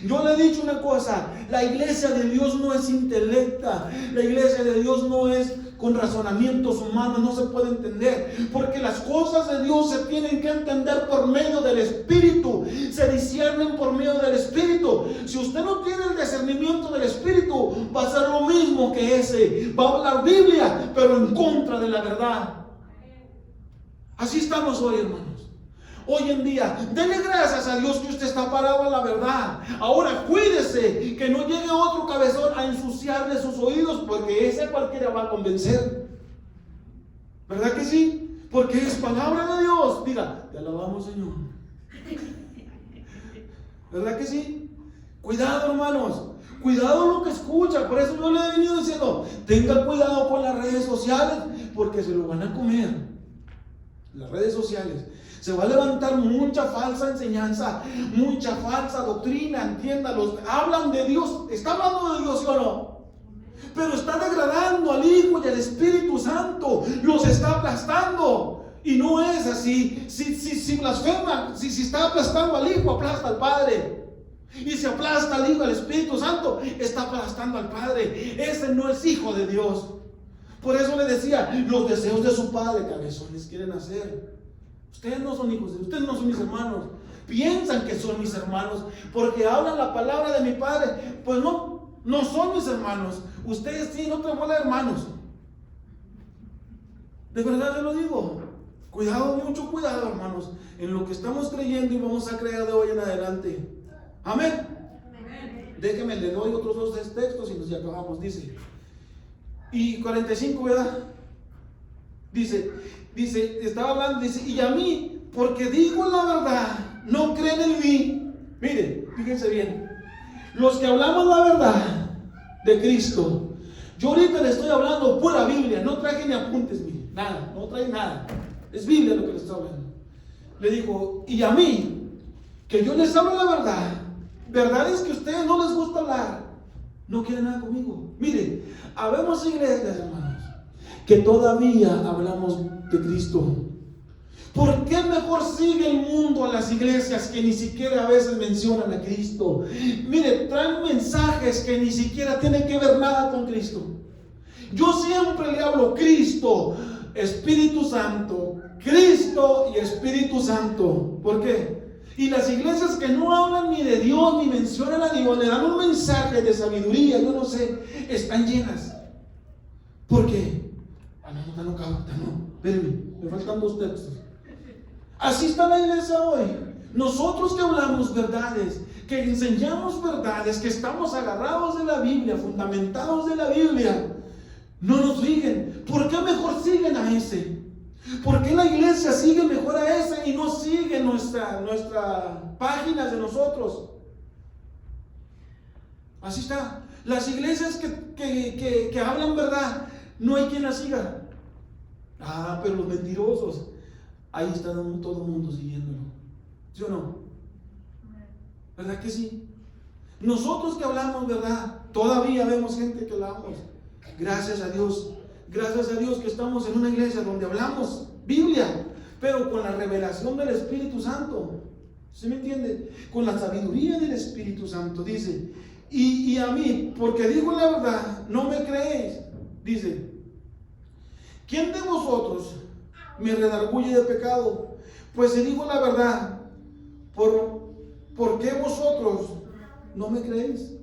Yo le he dicho una cosa, la iglesia de Dios no es intelecta, la iglesia de Dios no es con razonamientos humanos, no se puede entender, porque las cosas de Dios se tienen que entender por medio del Espíritu, se disciernen por medio del Espíritu. Si usted no tiene el discernimiento del Espíritu, va a ser lo mismo que ese, va a hablar Biblia, pero en contra de la verdad. Así estamos hoy, hermanos. Hoy en día, denle gracias a Dios que usted está parado en la verdad. Ahora cuídese que no llegue otro cabezón a ensuciarle sus oídos, porque ese cualquiera va a convencer. ¿Verdad que sí? Porque es palabra de Dios. Diga, te alabamos, Señor. ¿Verdad que sí? Cuidado, hermanos. Cuidado lo que escucha. Por eso yo le he venido diciendo, tenga cuidado con las redes sociales, porque se lo van a comer. las redes sociales, se va a levantar mucha falsa enseñanza, mucha falsa doctrina, entiéndalos. Hablan de Dios, está hablando de Dios, ¿sí o no? Pero está degradando al Hijo y al Espíritu Santo, los está aplastando. Y no es así. Si blasfema, si está aplastando al Hijo, aplasta al Padre. Y si aplasta al Hijo, al Espíritu Santo, está aplastando al Padre. Ese no es hijo de Dios. Por eso le decía, los deseos de su Padre, cabezones, quieren hacer. Ustedes no son hijos de Dios, ustedes no son mis hermanos. Piensan que son mis hermanos porque hablan la palabra de mi Padre. Pues no son mis hermanos. Ustedes tienen otra bola de hermanos. De verdad yo lo digo. Cuidado, mucho cuidado, hermanos, en lo que estamos creyendo y vamos a creer de hoy en adelante. Amén. Déjenme, le doy otros 2 textos y nos ya acabamos. Dice, y 45, ¿verdad? Dice, estaba hablando, dice, y a mí, porque digo la verdad, no creen en mí. Miren, fíjense bien, los que hablamos la verdad de Cristo, yo ahorita le estoy hablando pura Biblia, no traje ni apuntes, miren, nada, no trae nada, es Biblia lo que les estoy hablando. Le dijo, y a mí, que yo les hablo la verdad es que a ustedes no les gusta hablar, no quieren nada conmigo. Miren, habemos iglesias, hermanos, que todavía hablamos de Cristo. ¿Por qué mejor sigue el mundo a las iglesias que ni siquiera a veces mencionan a Cristo? Mire, traen mensajes que ni siquiera tienen que ver nada con Cristo. Yo siempre le hablo Cristo, Espíritu Santo, Cristo y Espíritu Santo. ¿Por qué? Y las iglesias que no hablan ni de Dios ni mencionan a Dios, le dan un mensaje de sabiduría, yo no sé, están llenas. ¿Por qué? No, espérenme, me faltan 2 textos. Así está la iglesia hoy. Nosotros que hablamos verdades, que enseñamos verdades, que estamos agarrados de la Biblia, fundamentados de la Biblia, no nos siguen. ¿Por qué mejor siguen a ese? ¿Por qué la iglesia sigue mejor a ese y no sigue nuestra páginas de nosotros? Así está. Las iglesias que hablan verdad, no hay quien las siga. Pero los mentirosos, ahí está todo el mundo siguiéndolo. ¿Sí o no? ¿Verdad que sí? Nosotros que hablamos verdad, todavía vemos gente que hablamos. Gracias a Dios que estamos en una iglesia donde hablamos Biblia, pero con la revelación del Espíritu Santo. ¿Sí me entiende? Con la sabiduría del Espíritu Santo. Dice, y a mí, porque digo la verdad, no me creéis. Dice, ¿quién de vosotros me redarguye de pecado? Pues si digo la verdad, ¿por qué vosotros no me creéis?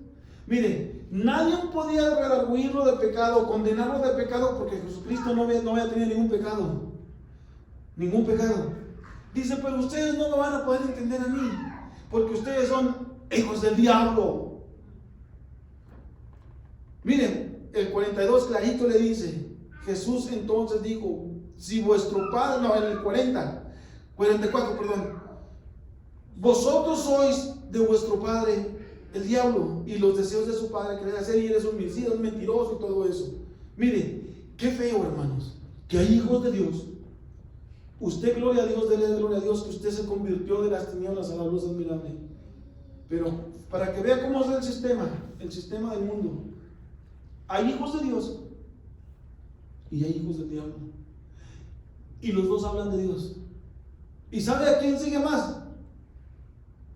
Mire, nadie podía redarguirlo de pecado, condenarlo de pecado, porque Jesucristo no había tenido ningún pecado. Ningún pecado. Dice, pero ustedes no me van a poder entender a mí, porque ustedes son hijos del diablo. Miren, el 42 clarito le dice, Jesús entonces dijo, si vuestro padre, en el 44, vosotros sois de vuestro padre el diablo, y los deseos de su padre querer hacer, y eres homicida, un mentiroso y todo eso. Mire, qué feo, hermanos, que hay hijos de Dios. Usted, gloria a Dios, dele gloria a Dios, que usted se convirtió de las tinieblas a la luz admirable. Pero para que vea cómo es el sistema del mundo, hay hijos de Dios y hay hijos del diablo, y los dos hablan de Dios. ¿Y sabe a quién sigue más?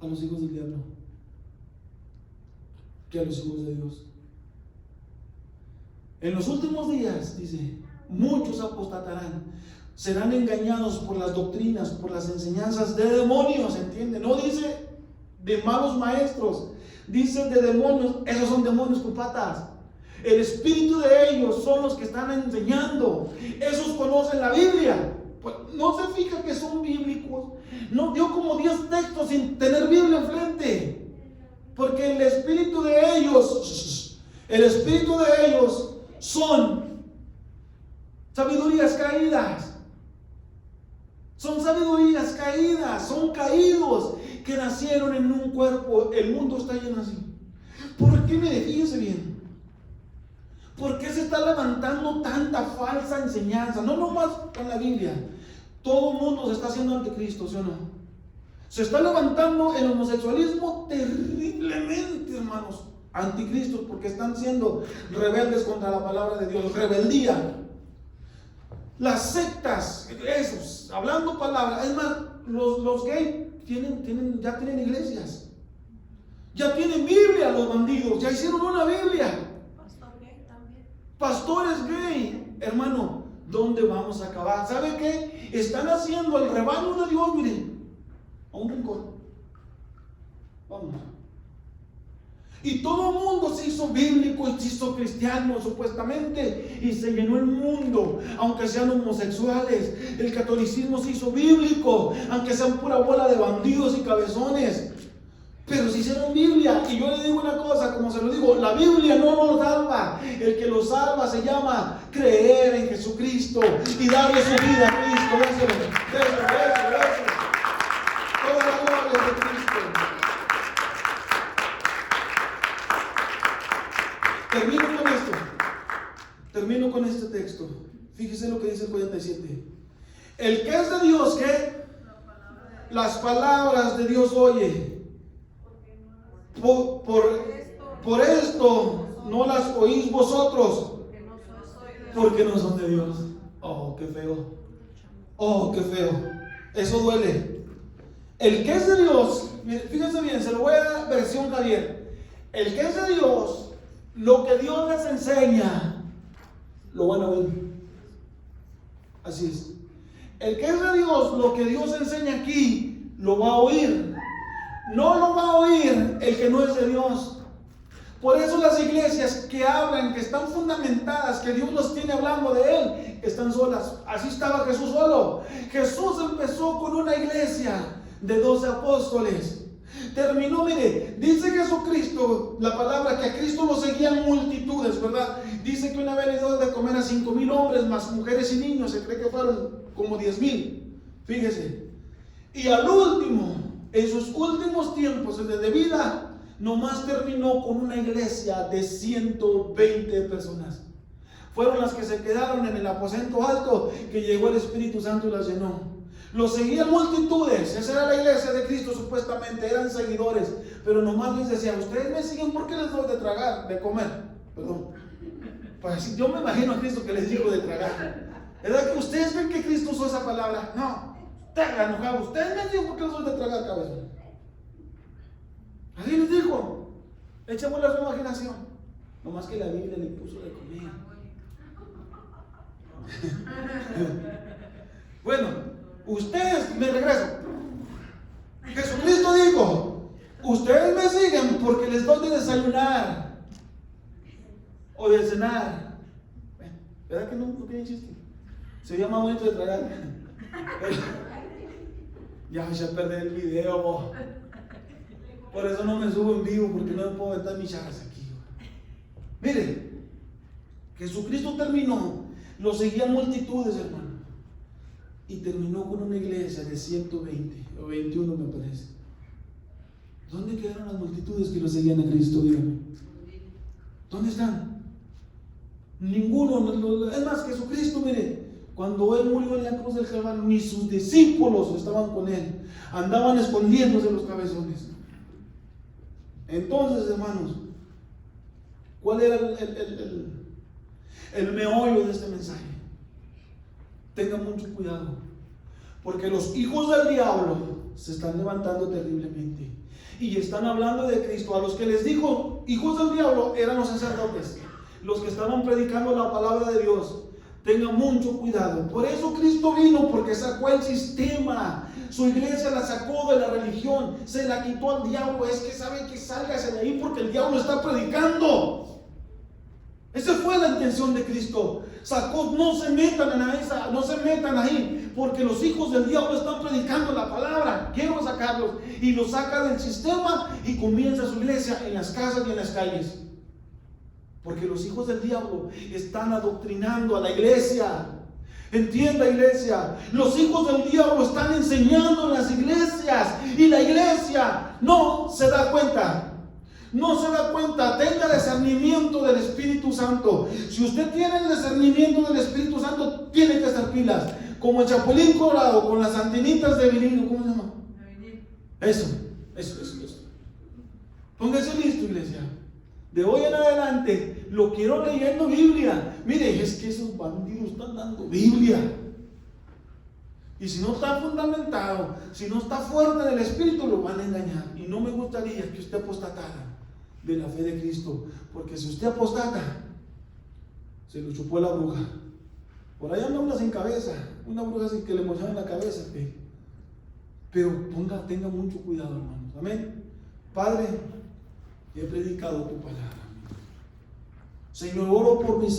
A los hijos del diablo que a los hijos de Dios. En los últimos días, dice, muchos apostatarán, serán engañados por las doctrinas, por las enseñanzas de demonios, ¿entiende? No dice de malos maestros, dice de demonios. Esos son demonios con patas. El espíritu de ellos son los que están enseñando. Esos conocen la Biblia. Pues no se fija que son bíblicos. No dio como 10 textos sin tener Biblia enfrente. Porque el espíritu de ellos son sabidurías caídas. Son sabidurías caídas, son caídos que nacieron en un cuerpo. El mundo está lleno así. ¿Por qué? Fíjense bien. ¿Por qué se está levantando tanta falsa enseñanza? No nomás con la Biblia. Todo el mundo se está haciendo anticristo, ¿sí o no? Se está levantando el homosexualismo terriblemente, hermanos, anticristos, porque están siendo rebeldes contra la palabra de Dios, rebeldía. Las sectas, esos, hablando palabras, es más, los gays ya tienen iglesias, ya tienen Biblia los bandidos, ya hicieron una Biblia. Pastor gay también. Pastores gay, hermano, ¿dónde vamos a acabar? ¿Sabe qué? Están haciendo el rebaño de Dios, miren, a un rincón. Vamos. Y todo el mundo se hizo bíblico y se hizo cristiano supuestamente, y se llenó el mundo, aunque sean homosexuales. El catolicismo se hizo bíblico, aunque sean pura bola de bandidos y cabezones, pero se hicieron Biblia. Y yo le digo una cosa, como se lo digo, la Biblia no nos salva. El que lo salva se llama creer en Jesucristo y darle su vida a Cristo. Eso. Toda la gloria de Cristo. Termino con este texto. Fíjese lo que dice el 47. El que es de Dios, ¿qué? Las palabras de Dios oye. Por esto no las oís vosotros, porque no son de Dios. Oh, qué feo. Oh, qué feo. Eso duele. El que es de Dios, fíjense bien, se lo voy a dar versión Javier. El que es de Dios, lo que Dios les enseña, lo van a ver. Así es. El que es de Dios, lo que Dios enseña aquí, lo va a oír. No lo va a oír el que no es de Dios. Por eso las iglesias que hablan, que están fundamentadas, que Dios los tiene hablando de Él, están solas. Así estaba Jesús solo. Jesús empezó con una iglesia de 12 apóstoles. Terminó, mire, dice Jesucristo, la palabra, que a Cristo lo seguían multitudes, ¿verdad? Dice que una vez le dio de comer a 5,000 hombres, más mujeres y niños, se cree que fueron como 10,000. Fíjese. Y al último, en sus últimos tiempos de vida, nomás terminó con una iglesia de 120 personas. Fueron las que se quedaron en el aposento alto, que llegó el Espíritu Santo y las llenó. Lo seguían multitudes. Esa era la iglesia de Cristo, supuestamente eran seguidores, pero nomás les decía: ustedes me siguen porque les doy de tragar, de comer, perdón. Pues yo me imagino a Cristo que les dijo de tragar. ¿Verdad que ustedes ven que Cristo usó esa palabra? No, te hagan enojado. Ustedes me siguen porque les doy de tragar, cabezón. Así les dijo. Echemos la su imaginación. Nomás que la Biblia le puso de comer. Bueno, ustedes, me regreso. Jesucristo dijo: ustedes me siguen porque les doy de desayunar o de cenar. ¿Verdad que no tiene chiste? Se llama bonito de tragar. Ya voy a perder el video, bo. Por eso no me subo en vivo, porque no me puedo meter mis charras aquí. Mire, Jesucristo terminó, lo seguían multitudes, hermano, y terminó con una iglesia de 120 o 21, me parece. ¿Dónde quedaron las multitudes que lo seguían a Cristo? Dígame. ¿Dónde están? Ninguno. Es más, Jesucristo, mire, cuando Él murió en la cruz del Calvario, ni sus discípulos estaban con Él. Andaban escondiéndose los cabezones. Entonces, hermanos, ¿cuál era el meollo de este mensaje? Tengan mucho cuidado, porque los hijos del diablo se están levantando terriblemente y están hablando de Cristo. A los que les dijo hijos del diablo eran los sacerdotes, los que estaban predicando la palabra de Dios. Tengan mucho cuidado. Por eso Cristo vino, porque sacó el sistema. Su iglesia la sacó de la religión, se la quitó al diablo. Es que saben que sálgase de ahí porque el diablo está predicando. Esa fue la intención de Cristo. Sacó, no se metan ahí, porque los hijos del diablo están predicando la palabra. Quiero sacarlos, y los saca del sistema y comienza su iglesia en las casas y en las calles. Porque los hijos del diablo están adoctrinando a la iglesia. Entienda, iglesia, los hijos del diablo están enseñando en las iglesias y la iglesia no se da cuenta. No se da cuenta. Tenga discernimiento del Espíritu Santo. Si usted tiene el discernimiento del Espíritu Santo, tiene que estar pilas. como el Chapulín Colorado con las antenitas de vinilo, ¿cómo se llama? Eso. Póngase listo, iglesia. De hoy en adelante lo quiero leyendo Biblia. Mire, es que esos bandidos están dando Biblia. Y si no está fundamentado, si no está fuerte en el Espíritu, lo van a engañar. Y no me gustaría que usted apostatara de la fe de Cristo, porque si usted apostata, se lo chupó la bruja. Por ahí anda una sin cabeza, una bruja sin que le mochaban la cabeza. Pero tenga mucho cuidado, hermanos. Amén. Padre, he predicado tu palabra. Señor, oro por mis hermanos.